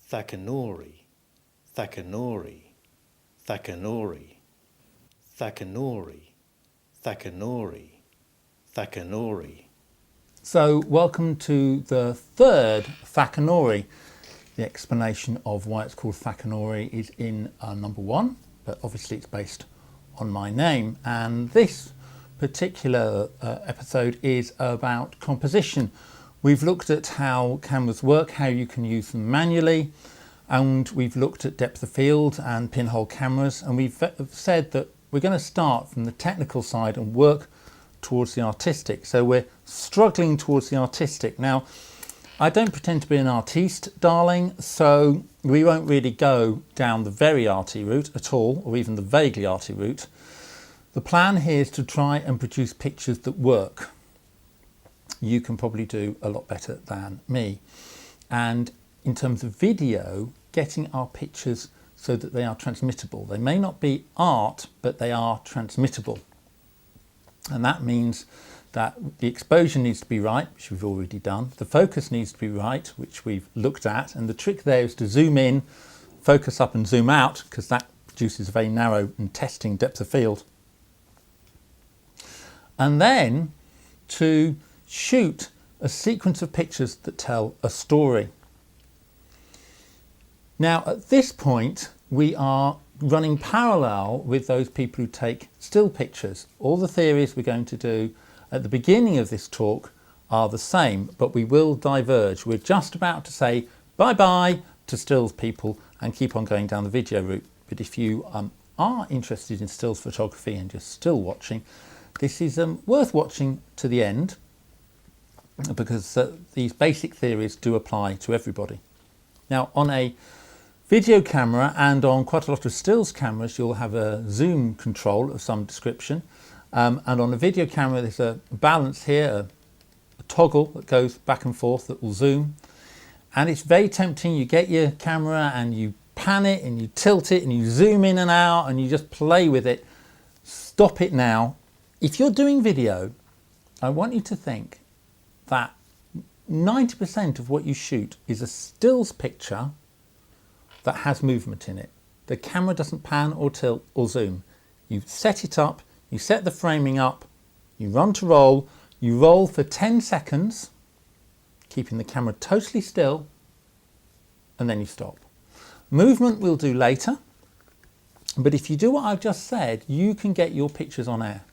Thack-A-Nory, Thack-A-Nory, Thack-A-Nory, Thack-A-Nory, Thack-A-Nory, Thack-A-Nory. So welcome to the third Thack-A-Nory. The explanation of why it's called Thack-A-Nory is in number 1, but obviously it's based on my name. And this particular episode is about composition. We've looked at how cameras work, how you can use them manually, and we've looked at depth of field and pinhole cameras, and we've said that we're going to start from the technical side and work towards the artistic. So we're struggling towards the artistic. Now, I don't pretend to be an artiste, darling, so we won't really go down the very arty route at all, or even the vaguely arty route. The plan here is to try and produce pictures that work. You can probably do a lot better than me. And in terms of video, getting our pictures so that they are transmittable. They may not be art, but they are transmittable. And that means that the exposure needs to be right, which we've already done. The focus needs to be right, which we've looked at. And the trick there is to zoom in, focus up and zoom out, because that produces a very narrow and testing depth of field. And then to shoot a sequence of pictures that tell a story. Now, at this point, we are running parallel with those people who take still pictures. All the theories we're going to do at the beginning of this talk are the same, but we will diverge. We're just about to say bye-bye to stills people and keep on going down the video route. But if you are interested in stills photography and you're still watching, this is worth watching to the end, because these basic theories do apply to everybody. Now, on a video camera and on quite a lot of stills cameras, you'll have a zoom control of some description. And on a video camera, there's a balance here, a toggle that goes back and forth that will zoom. And it's very tempting. You get your camera and you pan it and you tilt it and you zoom in and out and you just play with it. Stop it now. If you're doing video, I want you to think that 90% of what you shoot is a stills picture that has movement in it. The camera doesn't pan or tilt or zoom. You set it up, you set the framing up, you run to roll, you roll for 10 seconds, keeping the camera totally still, and then you stop. Movement we'll do later, but if you do what I've just said, you can get your pictures on air.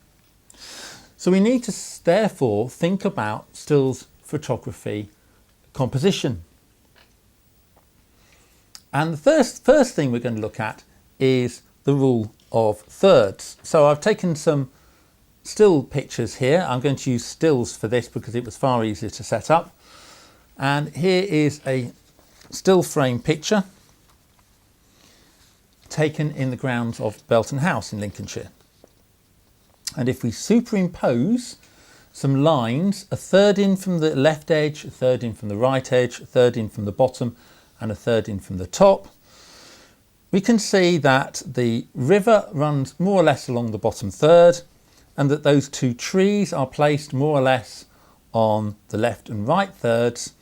So we need to therefore think about stills photography composition. And the first thing we're going to look at is the rule of thirds. So I've taken some still pictures here. I'm going to use stills for this because it was far easier to set up. And here is a still frame picture taken in the grounds of Belton House in Lincolnshire. And if we superimpose some lines, a third in from the left edge, a third in from the right edge, a third in from the bottom, and a third in from the top, we can see that the river runs more or less along the bottom third, and that those two trees are placed more or less on the left and right thirds,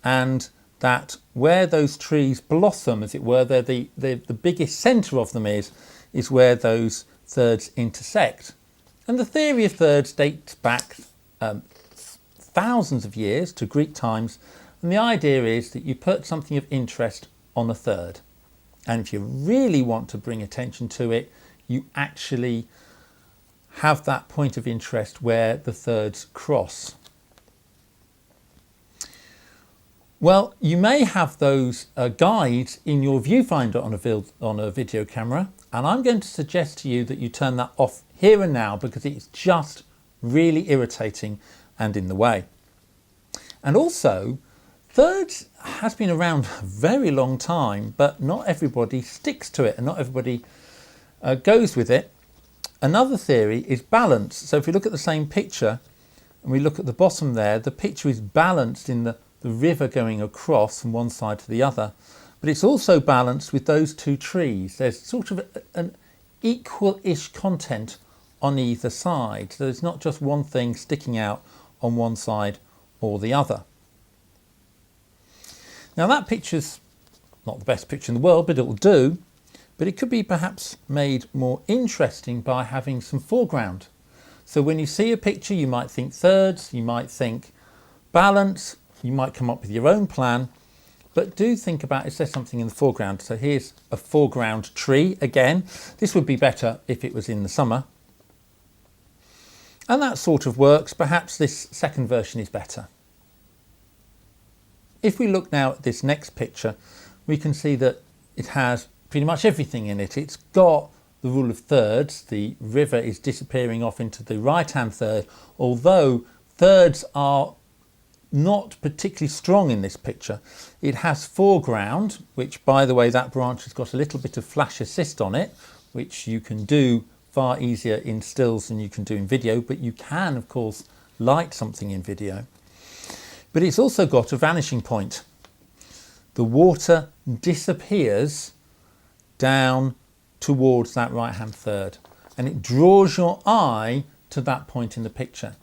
and that where those trees blossom, as it were, the biggest centre of them is where those thirds intersect. And the theory of thirds dates back thousands of years to Greek times, and the idea is that you put something of interest on a third, and if you really want to bring attention to it, you actually have that point of interest where the thirds cross. Well, you may have those guides in your viewfinder on a video camera, and I'm going to suggest to you that you turn that off here and now because it's just really irritating and in the way. And also, thirds has been around a very long time, but not everybody sticks to it and not everybody goes with it. Another theory is balance. So if we look at the same picture and we look at the bottom there, the picture is balanced in the river going across from one side to the other, but it's also balanced with those two trees. There's sort of an equal-ish content on either side. So it's not just one thing sticking out on one side or the other. Now that picture's not the best picture in the world, but it'll do. But it could be perhaps made more interesting by having some foreground. So when you see a picture, you might think thirds, you might think balance, you might come up with your own plan, but do think about, is there something in the foreground? So here's a foreground tree again. This would be better if it was in the summer. And that sort of works. Perhaps this second version is better. If we look now at this next picture, we can see that it has pretty much everything in it. It's got the rule of thirds. The river is disappearing off into the right-hand third, although thirds are not particularly strong in this picture. It has foreground, which, by the way, that branch has got a little bit of flash assist on it, which you can do far easier in stills than you can do in video, but you can, of course, light something in video. But it's also got a vanishing point. The water disappears down towards that right-hand third, and it draws your eye to that point in the picture.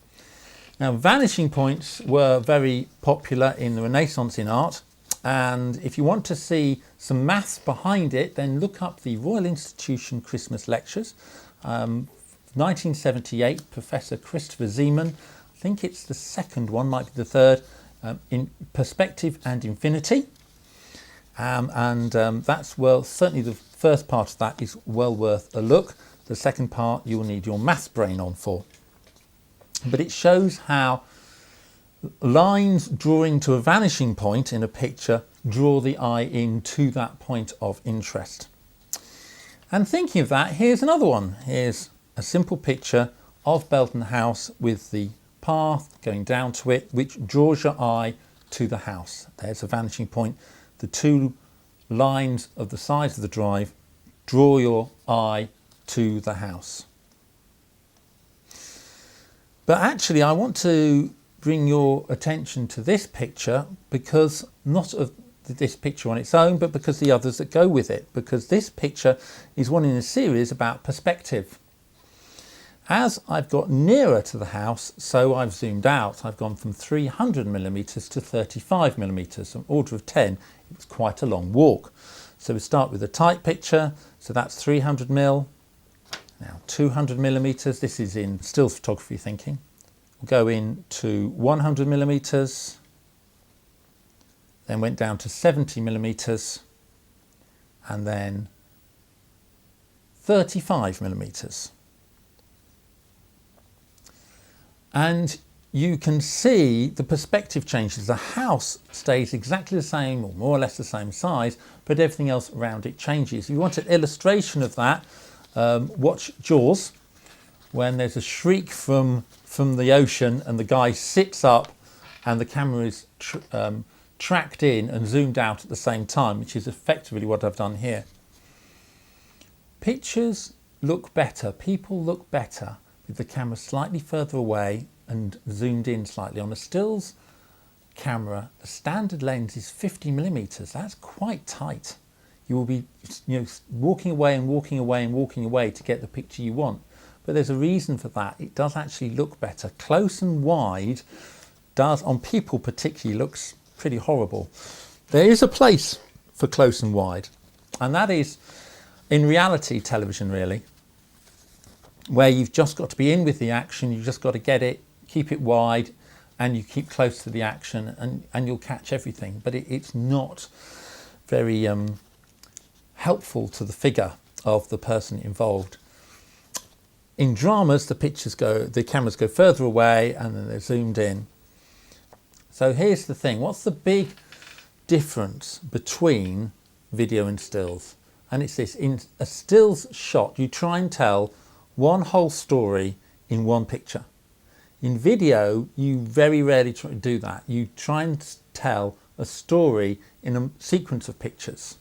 Now, vanishing points were very popular in the Renaissance in art, and if you want to see some maths behind it, then look up the Royal Institution Christmas Lectures. 1978, Professor Christopher Zeeman, I think it's the second one, might be the third, in Perspective and Infinity. That's, well, certainly the first part of that is well worth a look. The second part you'll need your maths brain on for. But it shows how lines drawing to a vanishing point in a picture draw the eye into that point of interest. And thinking of that, here's another one. Here's a simple picture of Belton House with the path going down to it, which draws your eye to the house. There's a vanishing point. The two lines of the sides of the drive draw your eye to the house. But actually, I want to bring your attention to this picture, because not of this picture on its own, but because the others that go with it, because this picture is one in a series about perspective. As I've got nearer to the house, so I've zoomed out. I've gone from 300mm to 35mm, an order of 10. It was quite a long walk. So we start with a tight picture, so that's 300mm. Now 200mm, this is in still photography thinking. We'll go into 100mm, then went down to 70mm, and then 35mm. And you can see the perspective changes. The house stays exactly the same, or more or less the same size, but everything else around it changes. If you want an illustration of that, watch Jaws, when there's a shriek from the ocean and the guy sits up and the camera is tracked in and zoomed out at the same time, which is effectively what I've done here. Pictures look better, people look better with the camera slightly further away and zoomed in slightly. On a stills camera, the standard lens is 50mm. That's quite tight. You will be, walking away and walking away and walking away to get the picture you want. But there's a reason for that. It does actually look better. Close and wide does, on people particularly, looks pretty horrible. There is a place for close and wide, and that is in reality television, really, where you've just got to be in with the action. You've just got to get it, keep it wide, and you keep close to the action, and you'll catch everything. But it's not very helpful to the figure of the person involved. In dramas, the cameras go further away and then they're zoomed in. So here's the thing, what's the big difference between video and stills? And it's this: in a stills shot, you try and tell one whole story in one picture. In video, you very rarely try to do that. You try and tell a story in a sequence of pictures.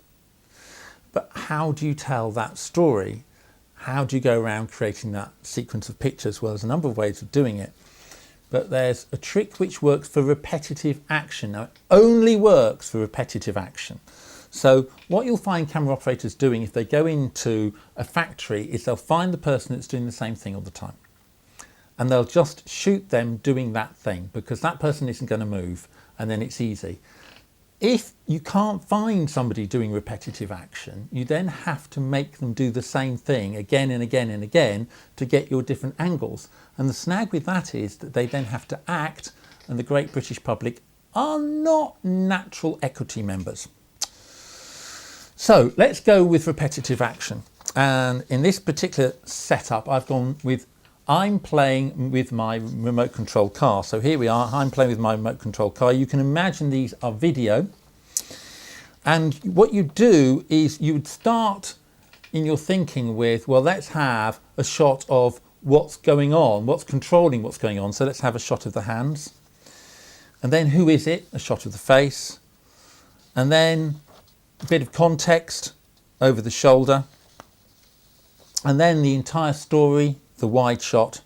But how do you tell that story? How do you go around creating that sequence of pictures? Well, there's a number of ways of doing it. But there's a trick which works for repetitive action. Now, it only works for repetitive action. So what you'll find camera operators doing if they go into a factory is they'll find the person that's doing the same thing all the time. And they'll just shoot them doing that thing, because that person isn't going to move, and then it's easy. If you can't find somebody doing repetitive action, you then have to make them do the same thing again and again and again to get your different angles. And the snag with that is that they then have to act, and the great British public are not natural equity members. So let's go with repetitive action. And in this particular setup, I've gone with I'm playing with my remote control car. So here we are, I'm playing with my remote control car. You can imagine these are video. And what you do is you would start in your thinking with, well, let's have a shot of what's going on, what's controlling what's going on. So let's have a shot of the hands. And then who is it? A shot of the face. And then a bit of context over the shoulder. And then the entire story, the wide shot,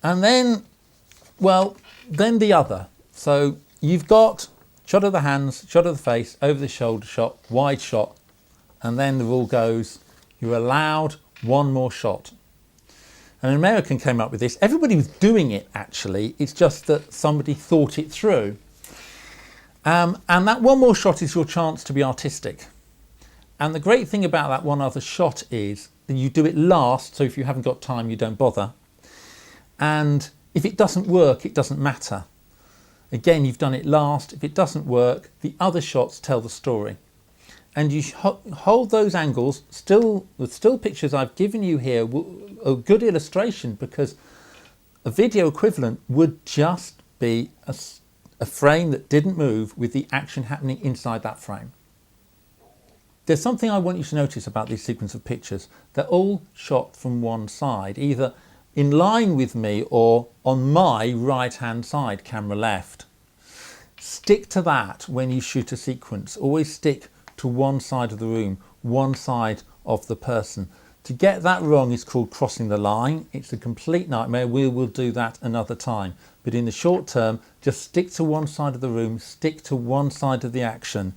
and then, well, then the other. So you've got shot of the hands, shot of the face, over the shoulder shot, wide shot, and then the rule goes, you're allowed one more shot. And an American came up with this. Everybody was doing it, actually. It's just that somebody thought it through. And that one more shot is your chance to be artistic. And the great thing about that one other shot is that you do it last, so if you haven't got time, you don't bother. And if it doesn't work, it doesn't matter. Again, you've done it last. If it doesn't work, the other shots tell the story. And you hold those angles. The still pictures I've given you here are a good illustration, because a video equivalent would just be a frame that didn't move with the action happening inside that frame. There's something I want you to notice about this sequence of pictures. They're all shot from one side, either in line with me or on my right-hand side, camera left. Stick to that when you shoot a sequence. Always stick to one side of the room, one side of the person. To get that wrong is called crossing the line. It's a complete nightmare. We will do that another time. But in the short term, just stick to one side of the room, stick to one side of the action.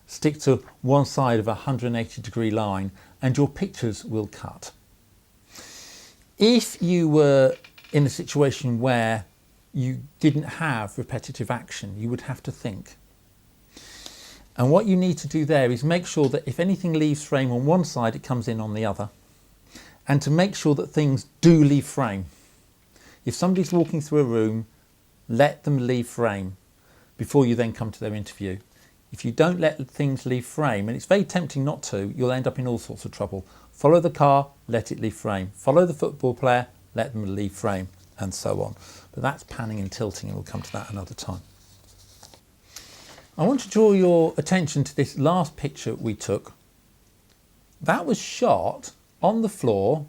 Stick to one side of a 180-degree line, and your pictures will cut. If you were in a situation where you didn't have repetitive action, you would have to think. And what you need to do there is make sure that if anything leaves frame on one side, it comes in on the other. And to make sure that things do leave frame. If somebody's walking through a room, let them leave frame before you then come to their interview. If you don't let things leave frame, and it's very tempting not to, you'll end up in all sorts of trouble. Follow the car, let it leave frame. Follow the football player, let them leave frame, and so on. But that's panning and tilting, and we'll come to that another time. I want to draw your attention to this last picture we took. That was shot on the floor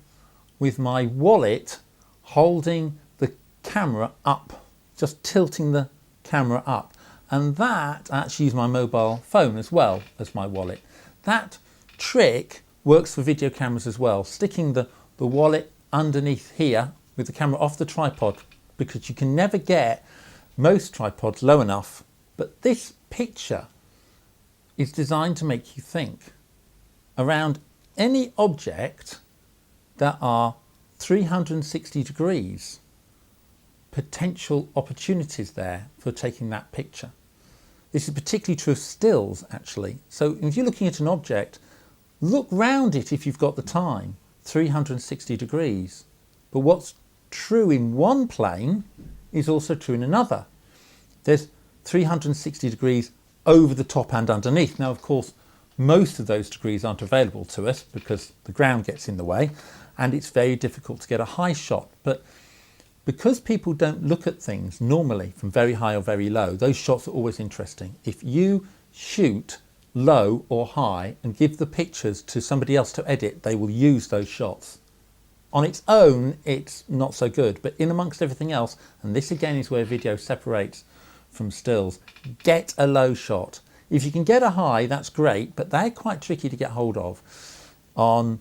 with my wallet holding the camera up, just tilting the camera up. And that actually is my mobile phone as well as my wallet. That trick works for video cameras as well. Sticking the wallet underneath here with the camera off the tripod, because you can never get most tripods low enough. But this picture is designed to make you think. Around any object, there are 360 degrees potential opportunities there for taking that picture. This is particularly true of stills, actually. So if you're looking at an object, look round it if you've got the time, 360 degrees. But what's true in one plane is also true in another. There's 360 degrees over the top and underneath. Now, of course, most of those degrees aren't available to us because the ground gets in the way, and it's very difficult to get a high shot. But because people don't look at things normally from very high or very low, those shots are always interesting. If you shoot low or high and give the pictures to somebody else to edit, they will use those shots. On its own, it's not so good, but in amongst everything else, and this again is where video separates from stills, get a low shot. If you can get a high, that's great, but they're quite tricky to get hold of. On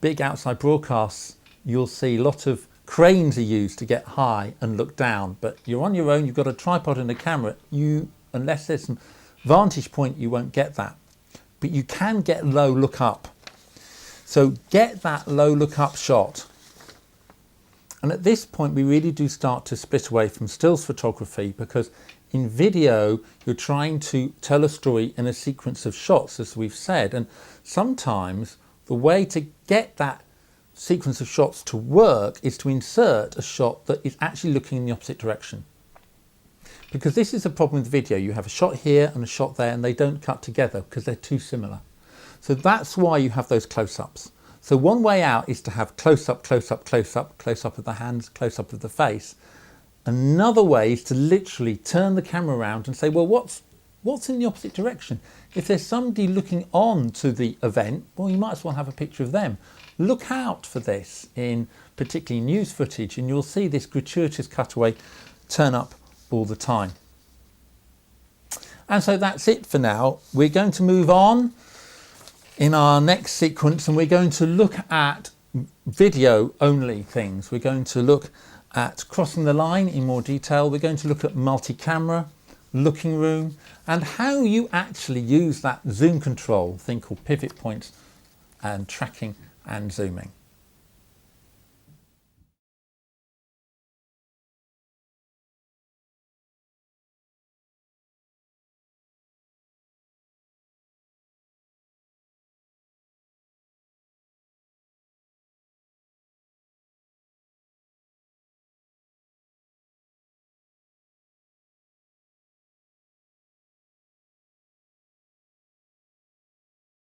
big outside broadcasts, you'll see a lot of cranes are used to get high and look down, but you're on your own, you've got a tripod and a camera, unless there's some vantage point, you won't get that. But you can get low look up. So get that low look up shot. And at this point, we really do start to split away from stills photography, because in video, you're trying to tell a story in a sequence of shots, as we've said, and sometimes the way to get that sequence of shots to work is to insert a shot that is actually looking in the opposite direction. Because this is a problem with video. You have a shot here and a shot there and they don't cut together because they're too similar. So that's why you have those close-ups. So one way out is to have close-up, close-up, close-up, close-up of the hands, close-up of the face. Another way is to literally turn the camera around and say, well, what's in the opposite direction? If there's somebody looking on to the event, well, you might as well have a picture of them. Look out for this in particularly news footage, and you'll see this gratuitous cutaway turn up all the time. And so that's it for now. We're going to move on in our next sequence, and we're going to look at video only things. We're going to look at crossing the line in more detail. We're going to look at multi-camera, looking room, and how you actually use that zoom control thing called pivot points and tracking and zooming.